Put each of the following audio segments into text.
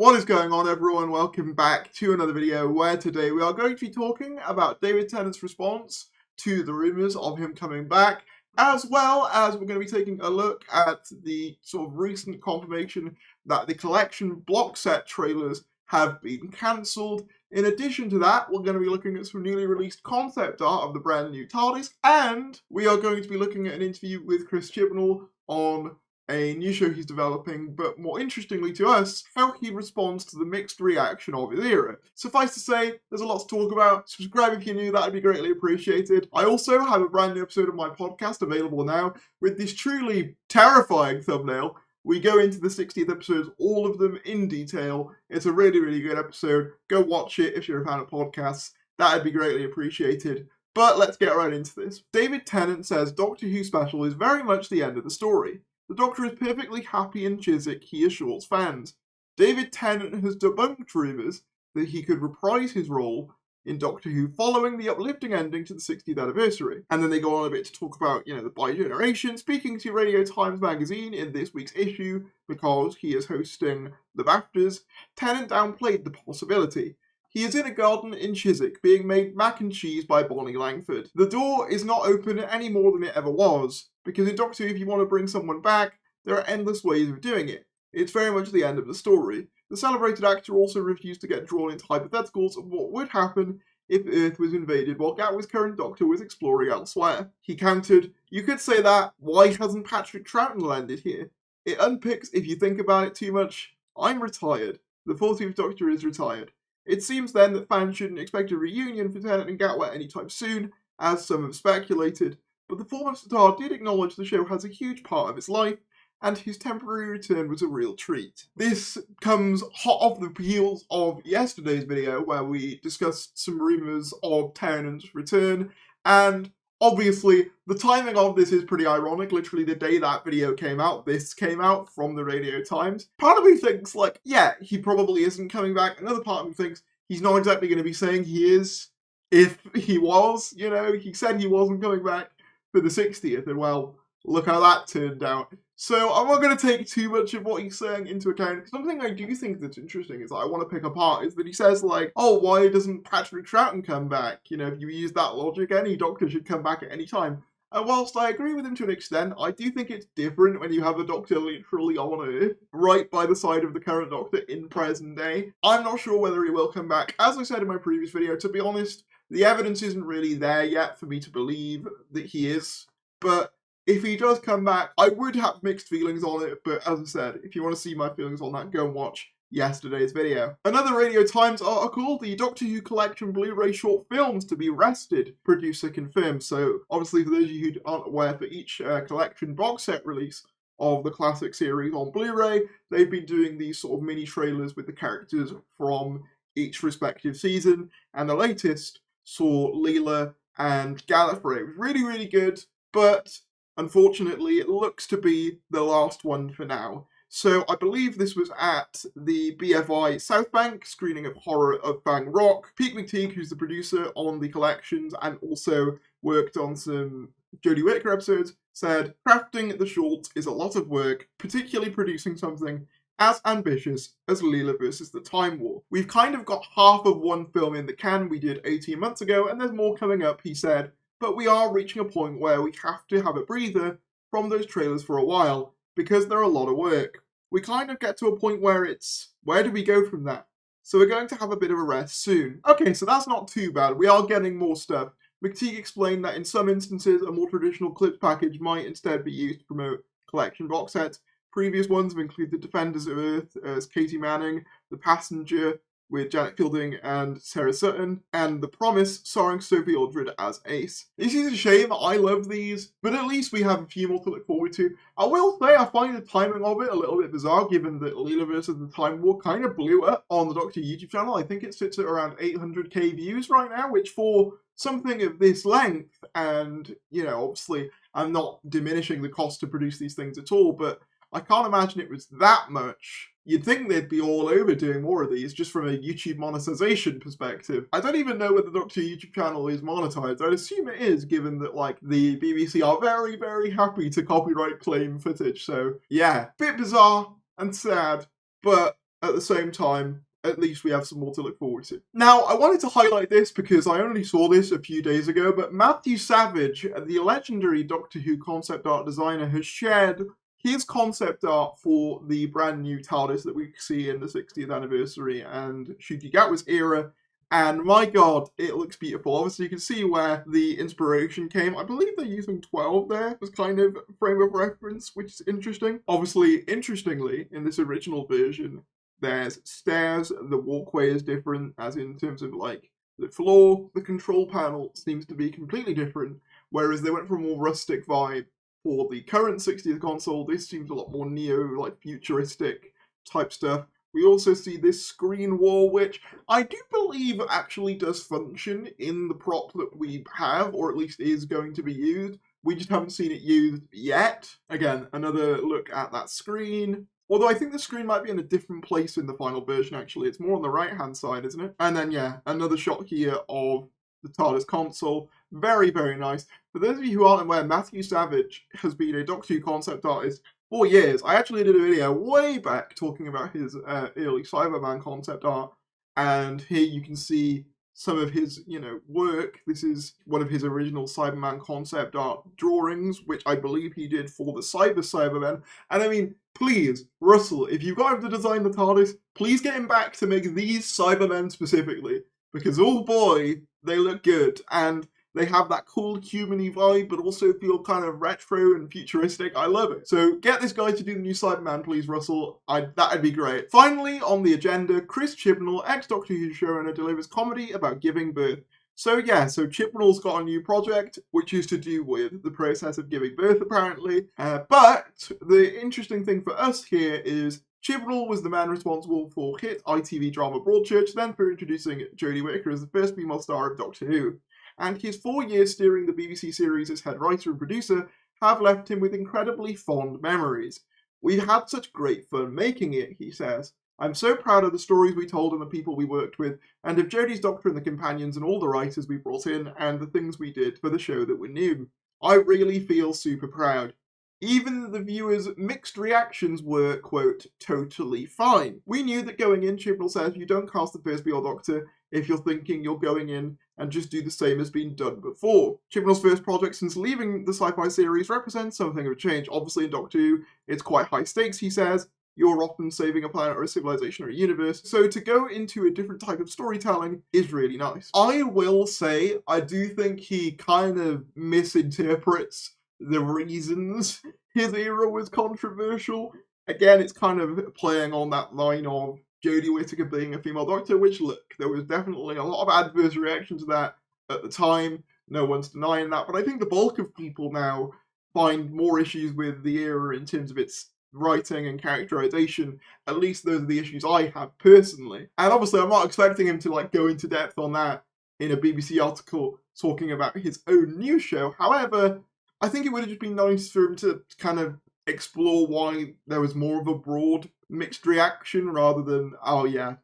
What is going on, everyone? Welcome back to another video where today we are going to be talking about David Tennant's response to the rumours of him coming back, as well as we're going to be taking a look at the sort of recent confirmation that the collection block set trailers have been cancelled. In addition to that, we're going to be looking at some newly released concept art of the brand new TARDIS, and we are going to be looking at an interview with Chris Chibnall on a new show he's developing, but more interestingly to us, how he responds to the mixed reaction of his era. Suffice to say, there's a lot to talk about. Subscribe if you're new, that would be greatly appreciated. I also have a brand new episode of my podcast available now with this truly terrifying thumbnail. We go into the 60th episodes, all of them in detail. It's a really, really good episode. Go watch it if you're a fan of podcasts. That would be greatly appreciated. But let's get right into this. David Tennant says Doctor Who special is very much the end of the story. The Doctor is perfectly happy in Chiswick, he assures fans. David Tennant has debunked rumours that he could reprise his role in Doctor Who following the uplifting ending to the 60th anniversary. And then they go on a bit to talk about, the regeneration, speaking to Radio Times magazine in this week's issue, because he is hosting the BAFTAs. Tennant downplayed the possibility. He is in a garden in Chiswick, being made mac and cheese by Bonnie Langford. The door is not open any more than it ever was, because in Doctor Who, if you want to bring someone back, there are endless ways of doing it. It's very much the end of the story. The celebrated actor also refused to get drawn into hypotheticals of what would happen if Earth was invaded while Gatwick's current Doctor was exploring elsewhere. He countered, "You could say that, why hasn't Patrick Troughton landed here? It unpicks if you think about it too much. I'm retired. The 14th Doctor is retired. It seems then that fans shouldn't expect a reunion for Tennant and Gatwick anytime soon, as some have speculated, but the former star did acknowledge the show has a huge part of its life, and his temporary return was a real treat." This comes hot off the heels of yesterday's video, where we discussed some rumours of Tennant's return, and obviously, the timing of this is pretty ironic. Literally the day that video came out, this came out from the Radio Times. Part of me thinks, yeah, he probably isn't coming back. Another part of me thinks he's not exactly going to be saying he is if he was. He said he wasn't coming back for the 60th, and well, look how that turned out. So I'm not going to take too much of what he's saying into account. Something I do think that's interesting is that I want to pick apart is that he says, oh, why doesn't Patrick Troughton come back? If you use that logic, any Doctor should come back at any time. And whilst I agree with him to an extent, I do think it's different when you have the Doctor literally on Earth, right by the side of the current Doctor in present day. I'm not sure whether he will come back. As I said in my previous video, to be honest, the evidence isn't really there yet for me to believe that he is. But if he does come back, I would have mixed feelings on it, but as I said, if you want to see my feelings on that, go and watch yesterday's video. Another Radio Times article, the Doctor Who collection Blu-ray short films to be rested, producer confirmed. So obviously for those of you who aren't aware, for each collection box set release of the classic series on Blu-ray, they've been doing these sort of mini trailers with the characters from each respective season, and the latest saw Leela and Gallifrey. It was really, really good, but unfortunately, it looks to be the last one for now. So I believe this was at the BFI South Bank screening of Horror of Fang Rock. Pete McTeague, who's the producer on the collections and also worked on some Jodie Whittaker episodes, said, "Crafting the short is a lot of work, particularly producing something as ambitious as Leela versus the Time War. We've kind of got half of one film in the can we did 18 months ago, and there's more coming up," he said. "But we are reaching a point where we have to have a breather from those trailers for a while, because they're a lot of work. We kind of get to a point where it's, where do we go from that? So we're going to have a bit of a rest soon." Okay, so that's not too bad. We are getting more stuff. McTeague explained that in some instances, a more traditional clips package might instead be used to promote collection box sets. Previous ones have included Defenders of Earth as Katie Manning, The Passenger with Janet Fielding and Sarah Sutton, and The Promise starring Sophie Aldred as Ace. This is a shame. I love these, but at least we have a few more to look forward to. I will say I find the timing of it a little bit bizarre, given that Leela vs. the Time War kind of blew up on the Doctor YouTube channel. I think it sits at around 800k views right now, which for something of this length, and, obviously I'm not diminishing the cost to produce these things at all, but I can't imagine it was that much. You'd think they'd be all over doing more of these, just from a YouTube monetization perspective. I don't even know whether the Doctor YouTube channel is monetized. I'd assume it is, given that, the BBC are very, very happy to copyright claim footage. So, yeah, bit bizarre and sad, but at the same time, at least we have some more to look forward to. Now, I wanted to highlight this because I only saw this a few days ago, but Matthew Savage, the legendary Doctor Who concept art designer, has shared his concept art for the brand new TARDIS that we see in the 60th anniversary and Ncuti Gatwa's era. And my god, it looks beautiful. Obviously, you can see where the inspiration came. I believe they're using 12 there as kind of frame of reference, which is interesting. Obviously, interestingly, in this original version, there's stairs, the walkway is different, as in terms of like the floor. The control panel seems to be completely different, whereas they went for a more rustic vibe for the current 60th console. This seems a lot more neo, like futuristic type stuff. We also see this screen wall, which I do believe actually does function in the prop that we have, or at least is going to be used. We just haven't seen it used yet. Again, another look at that screen. Although I think the screen might be in a different place in the final version, actually. It's more on the right-hand side, isn't it? And then, yeah, another shot here of the TARDIS console. Very, very nice. For those of you who aren't aware, Matthew Savage has been a Doctor Who concept artist for years. I actually did a video way back talking about his early Cyberman concept art, and here you can see some of his, work. This is one of his original Cyberman concept art drawings, which I believe he did for the Cybermen. And I mean, please, Russell, if you've got him to design the TARDIS, please get him back to make these Cybermen specifically, because oh boy, they look good, and they have that cool human-y vibe, but also feel kind of retro and futuristic. I love it. So get this guy to do the new Cyberman, please, Russell. That'd be great. Finally, on the agenda, Chris Chibnall, ex-Doctor Who showrunner, delivers comedy about giving birth. So yeah, Chibnall's got a new project, which is to do with the process of giving birth, apparently. But the interesting thing for us here is Chibnall was the man responsible for hit ITV drama Broadchurch, then for introducing Jodie Whittaker as the first female star of Doctor Who. And his 4 years steering the BBC series as head writer and producer have left him with incredibly fond memories. "We've had such great fun making it," he says. "I'm so proud of the stories we told and the people we worked with, and of Jodie's Doctor and the companions and all the writers we brought in, and the things we did for the show that were new. I really feel super proud." Even the viewers' mixed reactions were, quote, "totally fine." "We knew that going in," Chibnall says, "you don't cast the first female Doctor if you're thinking you're going in and just do the same as been done before." Chibnall's first project since leaving the sci-fi series represents something of a change. Obviously in Doctor Who, it's quite high stakes, he says. You're often saving a planet or a civilization or a universe, so to go into a different type of storytelling is really nice. I will say, I do think he kind of misinterprets the reasons his era was controversial. Again, it's kind of playing on that line of Jodie Whittaker being a female Doctor, which, look, there was definitely a lot of adverse reaction to that at the time. No one's denying that, but I think the bulk of people now find more issues with the era in terms of its writing and characterization. At least those are the issues I have personally. And obviously, I'm not expecting him to go into depth on that in a BBC article talking about his own new show. However, I think it would have just been nice for him to kind of explore why there was more of a broad mixed reaction rather than, oh yeah,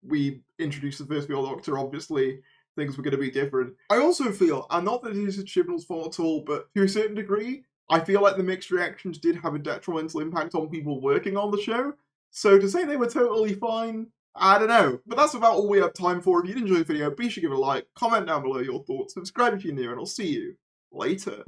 we introduced the first female Doctor, obviously things were going to be different. I also feel, and not that it is Chibnall's fault at all, but to a certain degree, I feel like the mixed reactions did have a detrimental impact on people working on the show. So to say they were totally fine, I don't know. But that's about all we have time for. If you did enjoy the video, be sure to give it a like, comment down below your thoughts, subscribe if you're new, and I'll see you later.